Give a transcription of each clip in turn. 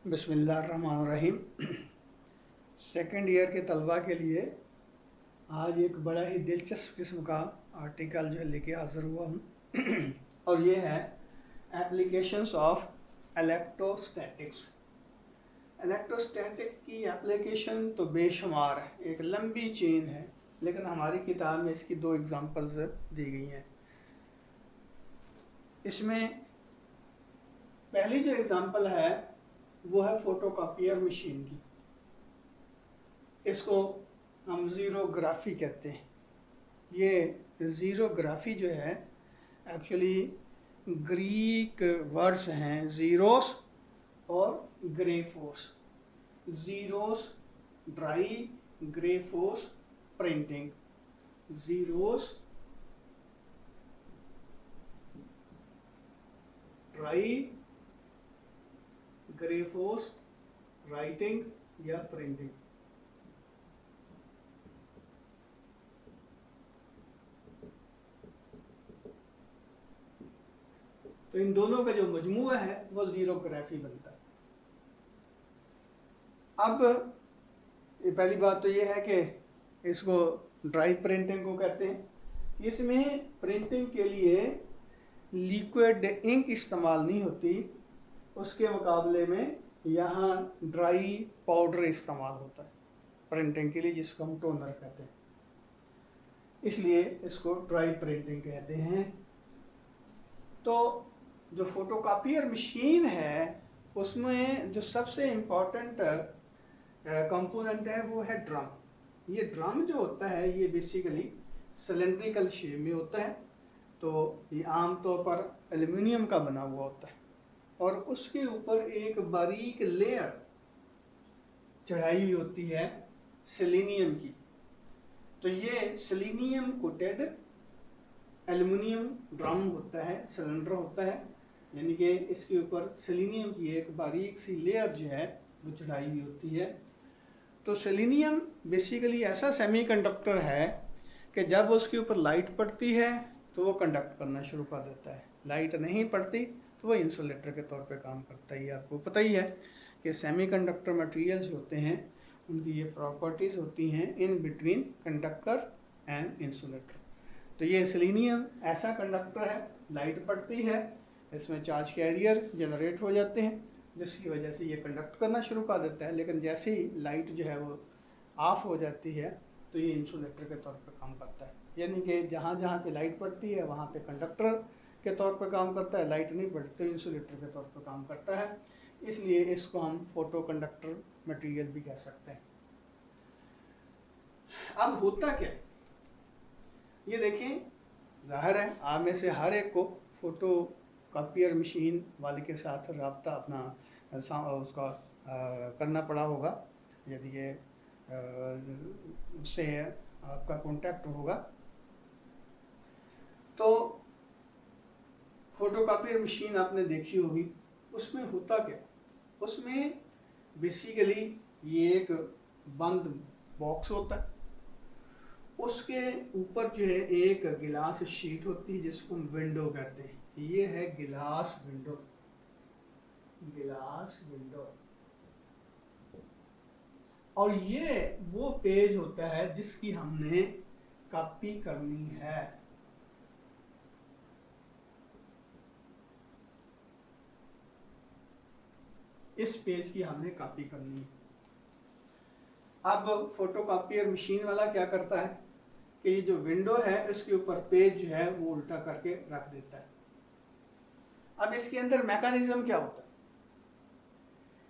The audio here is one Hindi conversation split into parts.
बिस्मिल्लाहिर्रहमानिर्रहीम। सेकेंड ईयर के तलबा के लिए आज एक बड़ा ही दिलचस्प किस्म का आर्टिकल जो है लेके हाज़िर हुआ हूँ और ये है एप्लीकेशंस ऑफ इलेक्ट्रोस्टैटिक्स। इलेक्ट्रोस्टैटिक की एप्लीकेशन तो बेशुमार है, एक लंबी चेन है, लेकिन हमारी किताब में इसकी दो एग्जांपल्स दी गई हैं। इसमें पहली जो एग्जांपल है वो है फोटोकॉपियर मशीन की। इसको हम ज़ीरोग्राफी कहते हैं। ये ज़ीरोग्राफी जो है एक्चुअली ग्रीक वर्ड्स हैं ज़ीरोस और graphos. Xeros dry, graphos printing. Xeros dry, graphos writing या प्रिंटिंग। तो इन दोनों का जो मजमूआ है वो ज़ीरोग्राफी बनता है। अब ये पहली बात तो ये है कि इसको ड्राई प्रिंटिंग को कहते हैं। इसमें प्रिंटिंग के लिए लिक्विड इंक इस्तेमाल नहीं होती, उसके मुकाबले में यहाँ ड्राई पाउडर इस्तेमाल होता है प्रिंटिंग के लिए, जिसको हम टोनर कहते हैं, इसलिए इसको ड्राई प्रिंटिंग कहते हैं। तो जो फोटोकॉपियर मशीन है उसमें जो सबसे इम्पोर्टेंट कंपोनेंट है वो है ड्रम। ये ड्रम जो होता है ये बेसिकली सिलेंड्रिकल शेप में होता है। तो ये आमतौर पर एल्युमिनियम का बना हुआ होता है और उसके ऊपर एक बारीक लेयर चढ़ाई हुई होती है सेलेनियम की। तो ये सेलेनियम कोटेड एल्युमिनियम ड्रम होता है, सिलेंडर होता है, यानी कि इसके ऊपर सेलेनियम की एक बारीक सी लेयर जो है वो चढ़ाई हुई होती है। तो सेलेनियम बेसिकली ऐसा सेमीकंडक्टर है कि जब उसके ऊपर लाइट पड़ती है तो वो कंडक्ट करना शुरू कर देता है, लाइट नहीं पड़ती तो वो इंसुलेटर के तौर पे काम करता है। आपको पता ही है कि सेमीकंडक्टर मटेरियल्स होते हैं, उनकी ये प्रॉपर्टीज़ होती हैं in between conductor and insulator. तो ये सेलेनियम ऐसा कंडक्टर है, लाइट पड़ती है, इसमें चार्ज कैरियर जनरेट हो जाते हैं, जिसकी वजह से ये कंडक्ट करना शुरू कर देता है। लेकिन जैसे ही लाइट जो है वो ऑफ हो जाती है तो ये इंसुलेटर के तौर पर काम करता है, यानी कि जहाँ जहाँ पे लाइट पड़ती है वहाँ पे कंडक्टर के तौर पर काम करता है, लाइट नहीं पड़ती तो इंसुलेटर के तौर पर काम करता है। इसलिए इसको हम फोटो कंडक्टर मटेरियल भी कह सकते हैं। अब होता क्या, ये देखें, जाहिर है आप में से हर एक को फोटो कॉपियर मशीन वाले के साथ रब्ता अपना उसका करना पड़ा होगा, यदि ये उससे आपका कांटेक्ट होगा। तो फोटोकॉपियर मशीन आपने देखी होगी, उसमें होता क्या, उसमें बेसिकली ये एक बंद बॉक्स होता है, उसके ऊपर जो है एक गिलास शीट होती है जिसको हम विंडो कहते हैं। ये है गिलास विंडो, गिलास विंडो। और ये वो पेज होता है जिसकी हमने कॉपी करनी है। इस पेज की हमने कॉपी करनी है। अब फोटोकॉपियर मशीन वाला क्या करता है कि ये जो विंडो है इसके ऊपर पेज जो है वो उल्टा करके रख देता है। अब इसके अंदर मैकेनिज्म क्या होता है,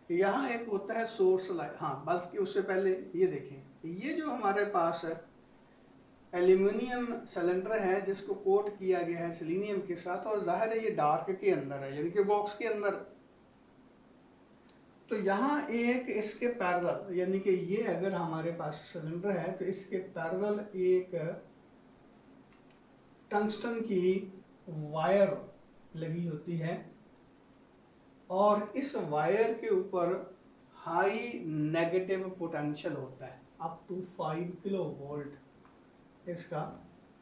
यहाँ एक होता है सोर्स लाइट। हाँ, बस कि उससे पहले ये देखें, ये जो हमारे पास है एल्यूमिनियम सिलेंडर है जिसको कोट किया गया है सेलेनियम के साथ, और जाहिर है ये डार्क के अंदर है, यानी कि बॉक्स के अंदर। तो यहाँ एक इसके पैरेलल, यानी कि ये अगर हमारे पास सिलेंडर है तो इसके पैरेलल एक टंगस्टन की वायर लगी होती है और इस वायर के ऊपर हाई नेगेटिव पोटेंशियल होता है, अप टू 5 किलो वोल्ट इसका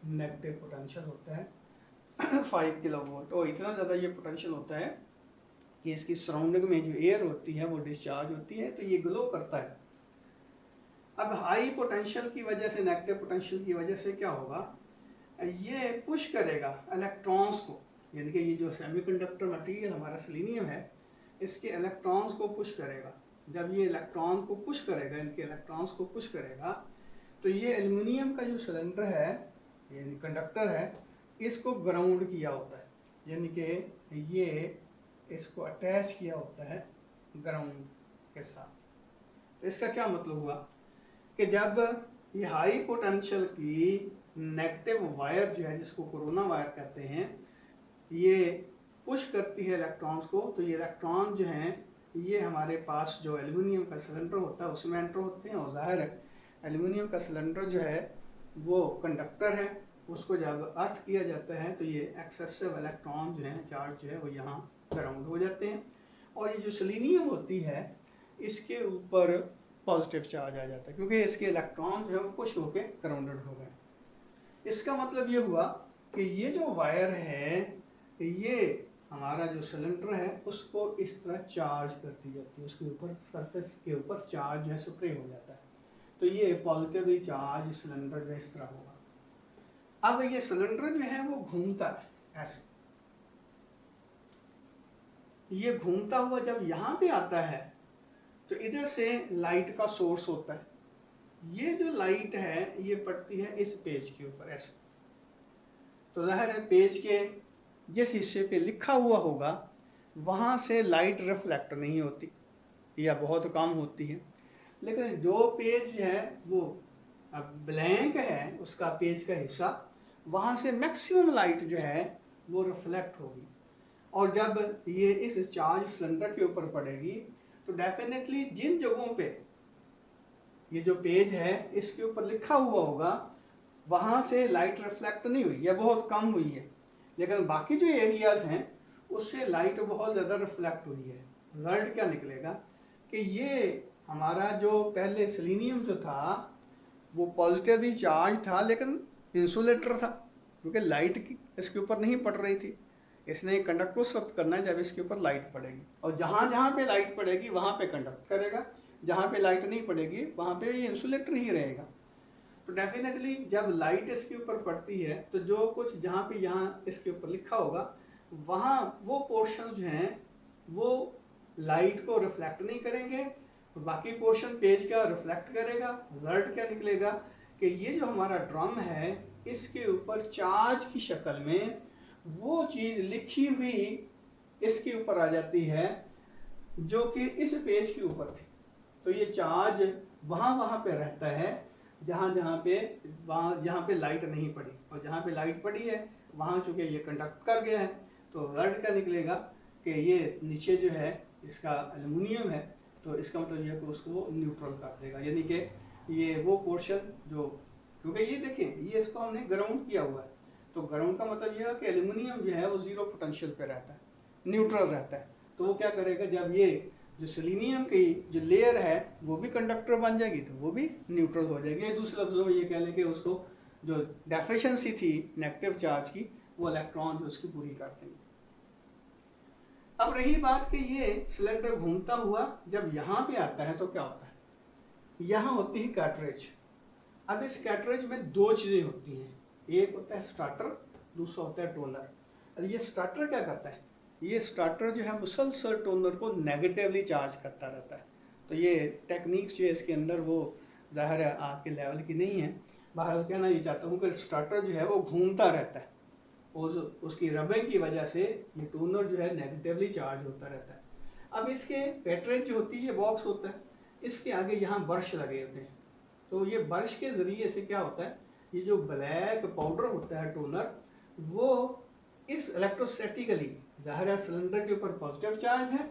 नेगेटिव पोटेंशियल होता है 5 किलो वोल्ट, और इतना ज़्यादा ये पोटेंशियल होता है कि इसकी सराउंडिंग में जो एयर होती है वो डिस्चार्ज होती है, तो ये ग्लो करता है। अब हाई पोटेंशियल की वजह से, नेगेटिव पोटेंशियल की वजह से क्या होगा, ये पुश करेगा इलेक्ट्रॉन्स को, यानी कि ये जो सेमीकंडक्टर मटेरियल हमारा सेलेनियम है, इसके इलेक्ट्रॉन्स को पुश करेगा। जब ये इलेक्ट्रॉन को पुश करेगा, इनके इलेक्ट्रॉन्स को पुश करेगा, तो ये एल्युमिनियम का जो सिलेंडर है, यानी कंडक्टर है, इसको ग्राउंड किया होता है, यानी कि ये इसको अटैच किया होता है ग्राउंड के साथ। तो इसका क्या मतलब हुआ कि जब ये हाई पोटेंशियल की नेगेटिव वायर जो है, जिसको कोरोना वायर कहते हैं, ये पुश करती है इलेक्ट्रॉन्स को, तो ये इलेक्ट्रॉन जो हैं ये हमारे पास जो एल्युमिनियम का सिलेंडर होता है उसमें एंटर होते हैं। और जाहिर है एल्युमिनियम का सिलेंडर जो है वो कंडक्टर है, उसको जब अर्थ किया जाता है तो ये एक्सेसिव इलेक्ट्रॉन जो है, चार्ज जो है वो यहाँ ग्राउंड हो जाते हैं। और ये जो सेलेनियम होती है इसके ऊपर पॉजिटिव चार्ज आ जाता है, क्योंकि इसके इलेक्ट्रॉन जो है वो पुश होके ग्राउंडेड हो गए। इसका मतलब ये हुआ कि ये जो वायर है, ये हमारा जो सिलेंडर है उसको इस तरह चार्ज कर दी जाती है, उसके ऊपर सरफेस के ऊपर चार्ज जो है स्प्रे हो जाता है, तो ये पॉजिटिवली चार्ज सिलेंडर जो इस तरह होगा। अब ये सिलेंडर जो है वो घूमता है ऐसे, ये घूमता हुआ जब यहाँ पे आता है तो इधर से लाइट का सोर्स होता है। ये जो लाइट है ये पड़ती है इस पेज के ऊपर ऐसे, तो जाहिर है पेज के जिस हिस्से पे लिखा हुआ होगा वहाँ से लाइट रिफ्लेक्ट नहीं होती या बहुत कम होती है। लेकिन जो पेज है वो अब ब्लैंक है, उसका पेज का हिस्सा, वहाँ से मैक्सिमम लाइट जो है वो रिफ्लेक्ट होगी। और जब ये इस चार्ज सिलेंडर के ऊपर पड़ेगी तो डेफिनेटली जिन जगहों पे ये जो पेज है इसके ऊपर लिखा हुआ होगा वहाँ से लाइट रिफ्लेक्ट नहीं हुई या बहुत कम हुई है, लेकिन बाकी जो एरियाज हैं उससे लाइट बहुत ज़्यादा रिफ्लेक्ट हुई है। रिजल्ट क्या निकलेगा कि ये हमारा जो पहले सेलेनियम जो था वो पॉजिटिवली चार्ज था लेकिन इंसुलेटर था, क्योंकि लाइट की इसके ऊपर नहीं पड़ रही थी। इसने कंडक्ट उस वक्त करना है जब इसके ऊपर लाइट पड़ेगी, और जहाँ जहाँ पे लाइट पड़ेगी वहाँ पे कंडक्ट करेगा, जहाँ पे लाइट नहीं पड़ेगी वहाँ पे ये इंसुलेटर ही रहेगा। तो डेफिनेटली जब लाइट इसके ऊपर पड़ती है तो जो कुछ जहाँ पे यहाँ इसके ऊपर लिखा होगा वहाँ वो पोर्शन जो हैं वो लाइट को रिफ्लेक्ट नहीं करेंगे, तो बाकी पोर्शन पेज का रिफ्लेक्ट करेगा। रिजल्ट क्या निकलेगा कि ये जो हमारा ड्रम है इसके ऊपर चार्ज की शक्ल में वो चीज़ लिखी हुई इसके ऊपर आ जाती है जो कि इस पेज के ऊपर थी। तो ये चार्ज वहाँ पे रहता है जहाँ पे लाइट नहीं पड़ी, और जहाँ पे लाइट पड़ी है वहाँ चूँकि ये कंडक्ट कर गया है, तो रिजल्ट क्या निकलेगा कि ये नीचे जो है इसका एल्युमिनियम है, तो इसका मतलब ये कि उसको न्यूट्रल कर देगा, यानी कि ये वो पोर्शन जो, क्योंकि ये देखें ये इसको हमने ग्राउंड किया हुआ है, तो ग्राउंड का मतलब यह है कि एल्युमिनियम जो है वो जीरो पोटेंशियल पे रहता है, न्यूट्रल रहता है। तो वो क्या करेगा, जब ये जो सेलेनियम की जो लेयर है वो भी कंडक्टर बन जाएगी तो वो भी न्यूट्रल हो जाएगी। दूसरे लफ्ज़ों में ये कह लें कि उसको जो डेफिशिएंसी थी नेगेटिव चार्ज की वो इलेक्ट्रॉन जो उसकी पूरी कर देंगे। अब रही बात कि ये सिलेंडर घूमता हुआ जब यहाँ पे आता है तो क्या होता है, यहाँ होती है कैटरेज। अब इस कैटरेज में दो चीज़ें होती हैं, एक होता है स्टार्टर, दूसरा होता है टोनर। ये स्टार्टर क्या करता है, ये स्टार्टर जो है मुसलसल टोनर को नेगेटिवली चार्ज करता रहता है। तो ये टेक्निक्स जो है इसके अंदर वो ज़ाहिर है आपके लेवल की नहीं है। बहरहाल कहना ये चाहता हूँ कि स्टार्टर जो है वो घूमता रहता है और उसकी रबिंग की वजह से ये टोनर जो है नेगेटिवली चार्ज होता रहता है। अब इसके कैटरेज जो होती है ये बॉक्स होता है, इसके आगे यहाँ ब्रश लगे होते हैं, तो ये ब्रश के ज़रिए से क्या होता है, ये जो ब्लैक पाउडर होता है टोनर, वो इस इलेक्ट्रोस्टैटिकली ज़ाहिर है सिलेंडर के ऊपर पॉजिटिव चार्ज है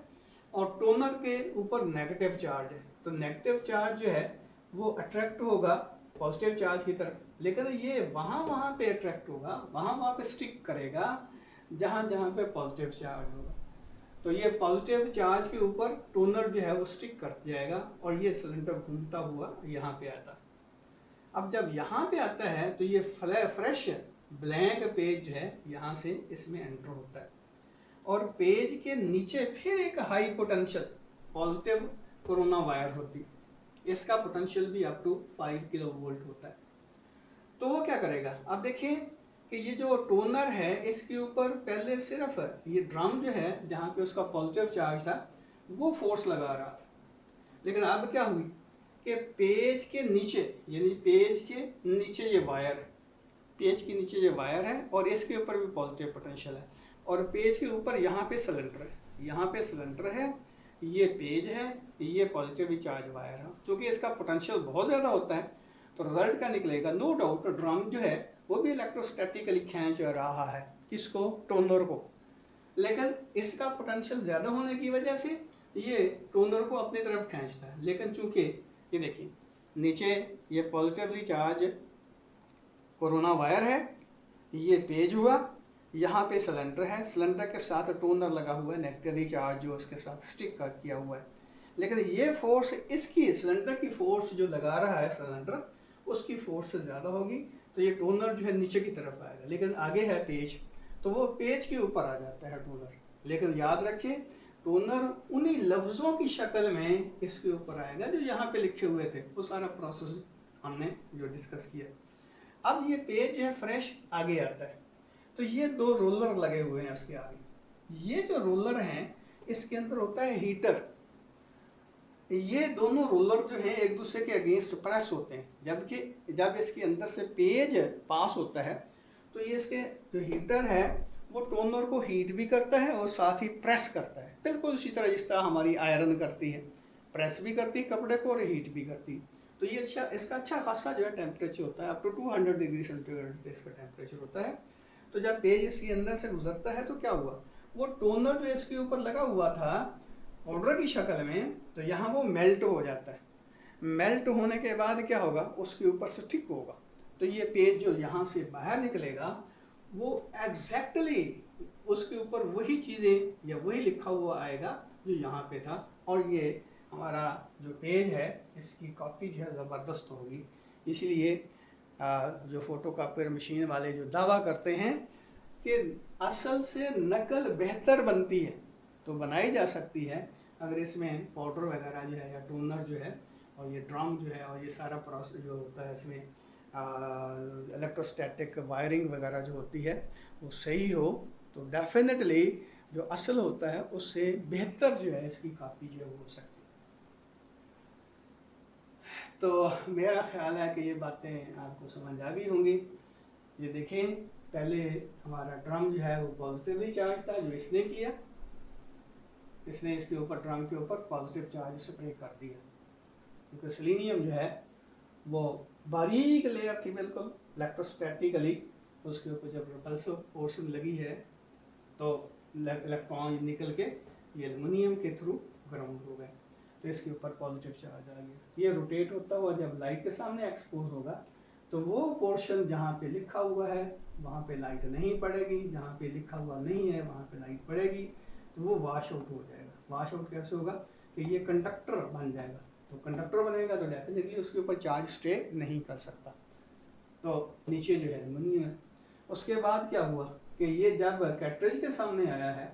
और टोनर के ऊपर नेगेटिव चार्ज है, तो नेगेटिव चार्ज जो है वो अट्रैक्ट होगा पॉजिटिव चार्ज की तरफ, लेकिन ये वहाँ पे अट्रैक्ट होगा, वहाँ पे स्टिक करेगा जहाँ पे पॉजिटिव चार्ज होगा। तो ये पॉजिटिव चार्ज के ऊपर टोनर जो है वो स्टिक कर जाएगा और ये सिलेंडर घूमता हुआ यहाँ पे आता है। अब जब यहाँ पे आता है तो ये फ्रेश ब्लैंक पेज जो है यहाँ से इसमें एंटर होता है। और पेज के नीचे फिर एक high potential positive corona wire होती, इसका पोटेंशियल भी अप टू 5 किलो वोल्ट होता है। तो वो क्या करेगा, अब देखिए कि ये जो टोनर है इसके ऊपर पहले सिर्फ ये ड्रम जो है जहाँ पे उसका पॉजिटिव चार्ज था वो फोर्स लगा रहा था, लेकिन अब क्या हुई कि पेज के नीचे, यानी पेज के नीचे ये वायर है, पेज के नीचे ये वायर है और इसके ऊपर भी पॉजिटिव पोटेंशियल है, और पेज के ऊपर यहाँ पे सिलेंडर है, यहाँ पे सिलेंडर है, ये पेज है, ये पॉजिटिवली चार्ज वायर है। क्योंकि इसका पोटेंशियल बहुत ज़्यादा होता है तो रिजल्ट क्या निकलेगा, नो डाउट ड्रम जो है वो भी इलेक्ट्रोस्टैटिकली खींच रहा है किसको, टोनर को, लेकिन इसका पोटेंशियल ज़्यादा होने की वजह से ये टोनर को अपनी तरफ खींचता है। लेकिन चूंकि ये देखिए नीचे ये पॉजिटिवली चार्ज कोरोना वायर है, ये पेज हुआ, यहाँ पे सिलेंडर है, सिलेंडर के साथ टोनर लगा हुआ है नेगेटिवली चार्ज जो उसके साथ स्टिक कर किया हुआ है, लेकिन ये फोर्स इसकी सिलेंडर की फोर्स जो लगा रहा है सिलेंडर उसकी फोर्स से ज़्यादा होगी, तो ये टोनर जो है नीचे की तरफ आएगा, लेकिन आगे है पेज तो वो पेज के ऊपर आ जाता है टोनर। लेकिन याद रखिए टोनर उन्हीं लफ्ज़ों की शक्ल में इसके ऊपर आएगा जो यहाँ पे लिखे हुए थे, वो सारा प्रोसेस हमने जो डिस्कस किया। अब ये पेज जो है फ्रेश आगे आता है, तो ये दो रोलर लगे हुए हैं उसके आगे, ये जो रोलर हैं इसके अंदर होता है हीटर, ये दोनों रोलर जो हैं एक दूसरे के अगेंस्ट प्रेस होते हैं, जबकि जब इसके अंदर से पेज पास होता है तो ये इसके जो हीटर है वो टोनर को हीट भी करता है और साथ ही प्रेस करता है, बिल्कुल उसी तरह जिस तरह हमारी आयरन करती है, प्रेस भी करती है कपड़े को और हीट भी करती है। तो ये अच्छा, इसका अच्छा खासा जो है टेम्परेचर होता है, अप टू 200 डिग्री सेंटीग्रेड इसका टेम्परेचर होता है। तो जब पेज इसके अंदर से गुजरता है तो क्या हुआ, वो टोनर जो इसके ऊपर लगा हुआ था पाउडर की शक्ल में, तो यहाँ वो मेल्ट हो जाता है, मेल्ट होने के बाद क्या होगा उसके ऊपर से स्टिक होगा, तो ये पेज जो यहाँ से बाहर निकलेगा वो एग्जैक्टली उसके ऊपर वही चीज़ें या वही लिखा हुआ आएगा जो यहाँ पे था, और ये हमारा जो पेज है इसकी कॉपी जो है ज़बरदस्त होगी। इसलिए जो फोटोकॉपियर मशीन वाले जो दावा करते हैं कि असल से नकल बेहतर बनती है, तो बनाई जा सकती है अगर इसमें पाउडर वगैरह जो है या टोनर जो है और ये ड्रम जो है और ये सारा प्रोसेस जो होता है इसमें इलेक्ट्रोस्टैटिक वायरिंग वगैरह जो होती है वो सही हो, तो डेफिनेटली जो असल होता है उससे बेहतर जो है इसकी कॉपी जो है वो हो सकती है। तो मेरा ख्याल है कि ये बातें आपको समझ आ गई होंगी। ये देखें पहले हमारा ड्रम जो है वो पॉजिटिवली चार्ज था जो इसने किया, इसने इसके ऊपर ड्रम के ऊपर पॉजिटिव चार्ज स्प्रे कर दिया, क्योंकि सेलेनियम जो है वो बारीक लेयर थी बिल्कुल इलेक्ट्रोस्टैटिकली, उसके ऊपर जब रिपल्सिव फोर्स लगी है तो इलेक्ट्रॉन निकल के ये एल्युमिनियम के थ्रू ग्राउंड हो गए, तो इसके ऊपर पॉजिटिव चार्ज आ गया। ये रोटेट होता हुआ जब लाइट के सामने एक्सपोज होगा तो वो पोर्शन जहाँ पे लिखा हुआ है वहाँ पे लाइट नहीं पड़ेगी, जहाँ पे लिखा हुआ नहीं है वहाँ पे लाइट पड़ेगी, तो वो वॉश आउट हो जाएगा। वॉश आउट कैसे होगा कि ये कंडक्टर बन जाएगा, तो कंडक्टर बनेगा तो डेफिनेटली उसके ऊपर चार्ज स्टे नहीं कर सकता, तो नीचे जो है एल्युमिनियम है। उसके बाद क्या हुआ कि ये जब कैटरेज के सामने आया है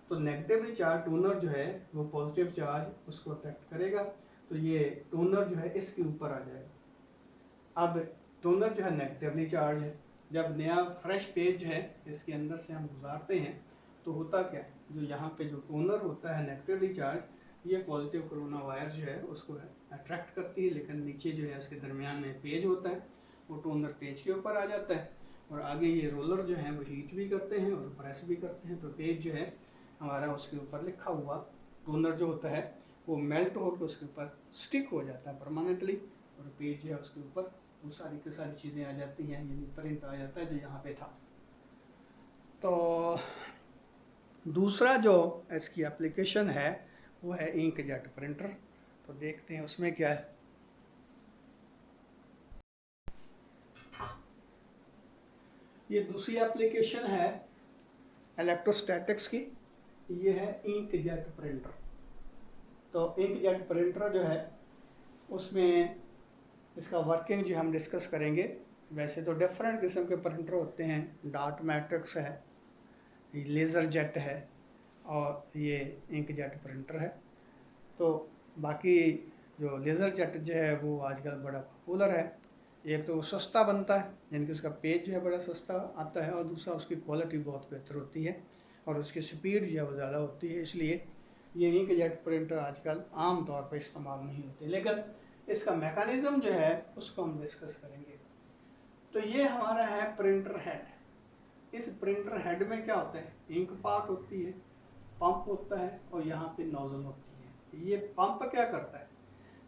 तो नेगेटिवली चार्ज टोनर जो है वो पॉजिटिव चार्ज उसको अट्रैक्ट करेगा, तो ये टोनर जो है इसके ऊपर आ जाएगा। अब टोनर जो है नेगेटिवली चार्ज है, जब नया फ्रेश पेज है इसके अंदर से हम गुजारते हैं तो होता क्या है, जो यहाँ पे जो टोनर होता है नेगेटिवली चार्ज, ये पॉजिटिव कोरोना वायर जो है उसको अट्रैक्ट करती है, लेकिन नीचे जो है उसके दरमियान में पेज होता है, वो टोनर पेज के ऊपर आ जाता है, और आगे ये रोलर जो है वो हीट भी करते हैं और प्रेस भी करते हैं, तो पेज जो है हमारा उसके ऊपर लिखा हुआ टोनर जो होता है वो मेल्ट होकर उसके ऊपर स्टिक हो जाता है परमानेंटली, और पेज जो है उसके ऊपर वो सारी की सारी चीज़ें आ जाती हैं, यानी प्रिंट आ जाता है जो यहाँ पे था। तो दूसरा जो इसकी एप्लीकेशन है वो है इंकजेट प्रिंटर, तो देखते हैं उसमें क्या है। ये दूसरी एप्लीकेशन है इलेक्ट्रोस्टैटिक्स की, ये है इंकजेट प्रिंटर। तो इंकजेट प्रिंटर जो है उसमें इसका वर्किंग जो हम डिस्कस करेंगे। वैसे तो डिफरेंट किस्म के प्रिंटर होते हैं, डॉट मैट्रिक्स है, लेज़र जेट है, और ये इंकजेट प्रिंटर है। तो बाकी जो लेज़र जेट जो है वो आजकल बड़ा पॉपुलर है। एक तो वो सस्ता बनता है, यानी कि उसका पेज जो है बड़ा सस्ता आता है, और दूसरा उसकी क्वालिटी बहुत बेहतर होती है और उसकी स्पीड जो है वो ज़्यादा होती है, इसलिए ये इंकजेट प्रिंटर आजकल आम तौर पर इस्तेमाल नहीं होते। लेकिन इसका मैकेनिज़्म जो है उसको हम डिस्कस करेंगे। तो ये हमारा है प्रिंटर हेड। इस प्रिंटर हेड में क्या होता है, इंक पार्ट होती है, पंप होता है और यहाँ पे नोजल होती है। ये पंप क्या करता है,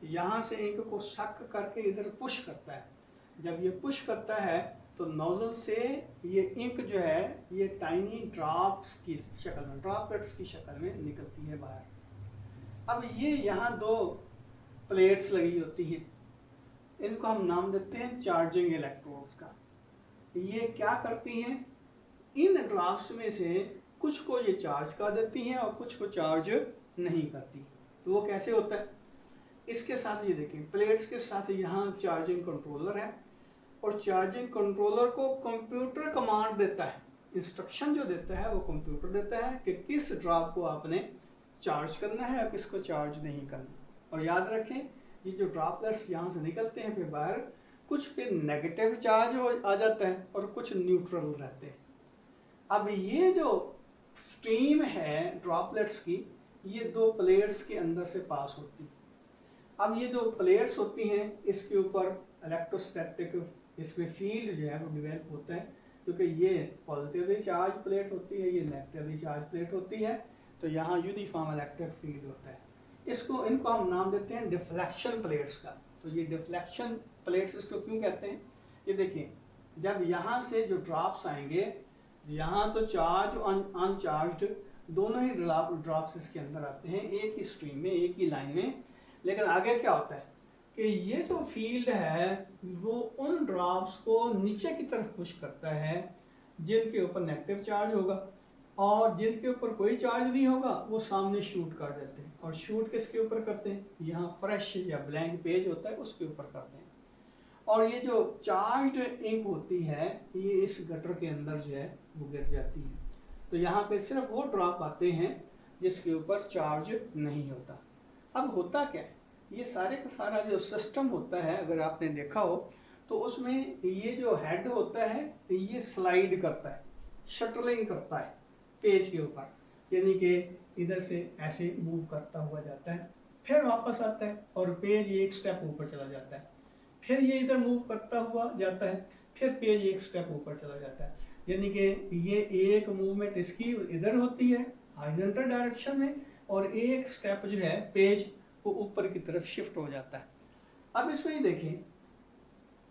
यहाँ से इंक को सक करके इधर पुश करता है। जब ये पुश करता है तो नोजल से ये इंक जो है ये टाइनी ड्रॉप्स की शक्ल में, ड्रॉपलेट्स की शक्ल में निकलती है बाहर। अब ये यहाँ दो प्लेट्स लगी होती हैं, इनको हम नाम देते हैं चार्जिंग इलेक्ट्रोड्स का। ये क्या करती हैं, इन ड्रॉप्स में से कुछ को ये चार्ज कर देती हैं और कुछ को चार्ज नहीं करती। तो वो कैसे होता है, इसके साथ ये देखें, प्लेट्स के साथ यहाँ चार्जिंग कंट्रोलर है, और चार्जिंग कंट्रोलर को कंप्यूटर कमांड देता है, इंस्ट्रक्शन जो देता है वो कंप्यूटर देता है कि किस ड्रॉप को आपने चार्ज करना है और किसको चार्ज नहीं करना। और याद रखें, ये जो ड्रॉपलेट्स यहाँ से निकलते हैं फिर बाहर, कुछ पे नेगेटिव चार्ज हो आ जाता है और कुछ न्यूट्रल रहते हैं। अब ये जो स्ट्रीम है ड्रॉपलेट्स की, ये दो प्लेट्स के अंदर से पास होती है। अब ये जो प्लेट्स होती हैं इसके ऊपर इलेक्ट्रोस्टैटिक इसमें फील्ड जो है वो डिवेल्प होता है, क्योंकि ये पॉजिटिवली चार्ज प्लेट होती है, ये नेगेटिवली चार्ज प्लेट होती है, तो यहाँ यूनिफॉर्म इलेक्ट्रिक फील्ड होता है। इनको हम नाम देते हैं डिफ्लेक्शन प्लेट्स का। तो ये डिफ्लेक्शन प्लेट्स इसको क्यों कहते हैं, ये देखिए, जब यहाँ से जो ड्रॉप्स आएंगे, यहाँ तो चार्ज अनचार्ज दोनों ही ड्रॉप्स इसके अंदर आते हैं एक ही स्ट्रीम में, एक ही लाइन में। लेकिन आगे क्या होता है कि ये जो फील्ड है वो उन ड्रॉप्स को नीचे की तरफ पुश करता है जिनके ऊपर नेगेटिव चार्ज होगा, और जिनके ऊपर कोई चार्ज नहीं होगा वो सामने शूट कर देते हैं। और शूट किसके ऊपर करते हैं, यहाँ फ्रेश या ब्लैंक पेज होता है उसके ऊपर करते हैं। और ये जो चार्ज इंक होती है ये इस गटर के अंदर जो है वो गिर जाती है। तो यहाँ पे सिर्फ वो ड्रॉप आते हैं जिसके ऊपर चार्ज नहीं होता। अब होता क्या है, ये सारे का सारा जो सिस्टम होता है अगर आपने देखा हो तो उसमें ये जो हेड होता है ये स्लाइड करता है, शटलिंग करता है पेज के ऊपर, यानी कि इधर से ऐसे मूव करता हुआ जाता है, फिर वापस आता है और पेज एक स्टेप ऊपर चला जाता है, फिर ये इधर मूव करता हुआ जाता है, फिर पेज एक स्टेप ऊपर चला जाता है। यानी कि ये एक मूवमेंट इसकी इधर होती है हॉरिजॉन्टल डायरेक्शन में, और एक स्टेप जो है पेज वो ऊपर की तरफ शिफ्ट हो जाता है। अब इसमें ही देखें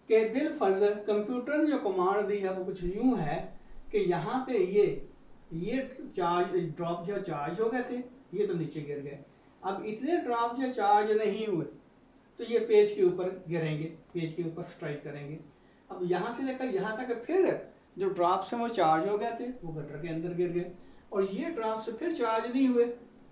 कि बिल फर्ज कंप्यूटर ने जो कमांड दी है वो कुछ यूं है कि यहाँ पे ये चार्ज ड्रॉप जो चार्ज हो गए थे ये तो नीचे गिर गए। अब इतने ड्रॉप जो चार्ज नहीं हुए तो ये पेज के ऊपर गिरेंगे, पेज के ऊपर स्ट्राइक करेंगे। अब यहाँ से लेकर यहाँ तक फिर जो ड्रॉप्स हैं वो चार्ज हो गए थे वो गटर के अंदर गिर गए, और ये ड्रॉप्स फिर चार्ज नहीं हुए,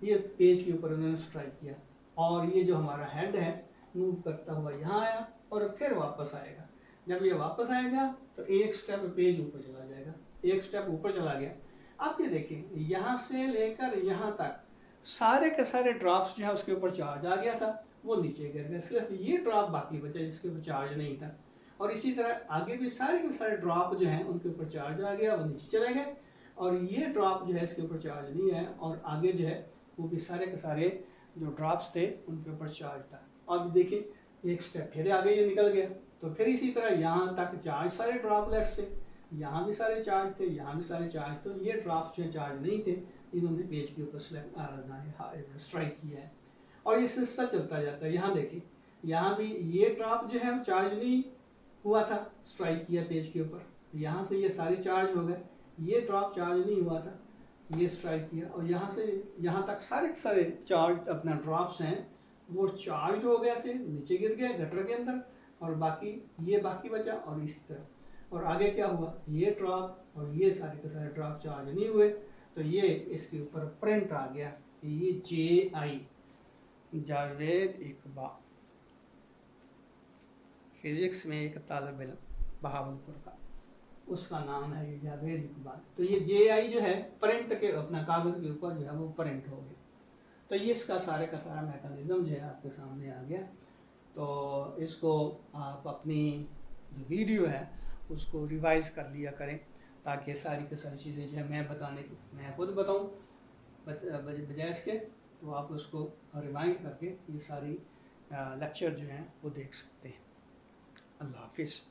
ये पेज के ऊपर उन्होंने स्ट्राइक किया, और ये जो हमारा हेड है मूव करता हुआ यहाँ आया और फिर वापस आएगा। जब ये वापस आएगा तो एक स्टेप पेज ऊपर चला जाएगा, एक स्टेप ऊपर चला गया। आप ये देखिए यहाँ से लेकर यहाँ तक सारे के सारे ड्रॉप्स जो है उसके ऊपर चार्ज आ गया था वो नीचे गिर गए, सिर्फ ये ड्रॉप बाकी बचा जिसके ऊपर चार्ज नहीं था। और इसी तरह आगे भी सारे के सारे ड्रॉप जो हैं उनके ऊपर चार्ज आ गया वो नीचे चले गए, और ये ड्रॉप जो है इसके ऊपर चार्ज नहीं है और आगे जो है वो भी सारे के सारे जो ड्रॉप्स थे उनके ऊपर चार्ज था। अब देखिए एक स्टेप फिर आगे ये निकल गया, तो फिर इसी तरह यहाँ तक चार्ज सारे ड्रॉपलेट्स थे, यहाँ भी सारे चार्ज थे, यहाँ भी सारे चार्ज, तो ये ड्रॉप्स जो चार्ज नहीं थे इन्होंने पेज के ऊपर स्ट्राइक किया है, और ये सिलसिला चलता जाता है। यहाँ देखिए यहाँ भी ये ड्रॉप जो है चार्ज नहीं हुआ था, स्ट्राइक किया पेज के ऊपर, यहाँ से ये सारे चार्ज हो गए, ये ड्रॉप चार्ज नहीं हुआ था, ये स्ट्राइक किया, और यहाँ से यहाँ तक सारे के सारे चार्ज अपना ड्रॉप्स हैं वो चार्ज हो गया से नीचे गिर गए गटर के अंदर, और बाकी ये बाकी बचा और इस तरह। और आगे क्या हुआ, ये ड्रॉप और ये सारे के सारे ड्रॉप चार्ज नहीं हुए, तो ये इसके ऊपर प्रिंट आ गया, ये JI जावेद इकबाल, फिजिक्स में एक तालिब इल्म बहावलपुर का। उसका नाम है ये जावेद इकबाल। तो ये JI जो है प्रिंट के अपना कागज़ के ऊपर जो है वो प्रिंट हो गया। तो ये इसका सारे का सारा मैकेनिज़्म जो है आपके सामने आ गया। तो इसको आप अपनी जो वीडियो है उसको रिवाइज कर लिया करें, ताकि सारी की सारी चीज़ें जो है मैं खुद बताऊँ बजाय इसके, तो आप उसको रिवाइंड करके ये सारी लेक्चर जो हैं वो देख सकते हैं। अल्लाह हाफिज़।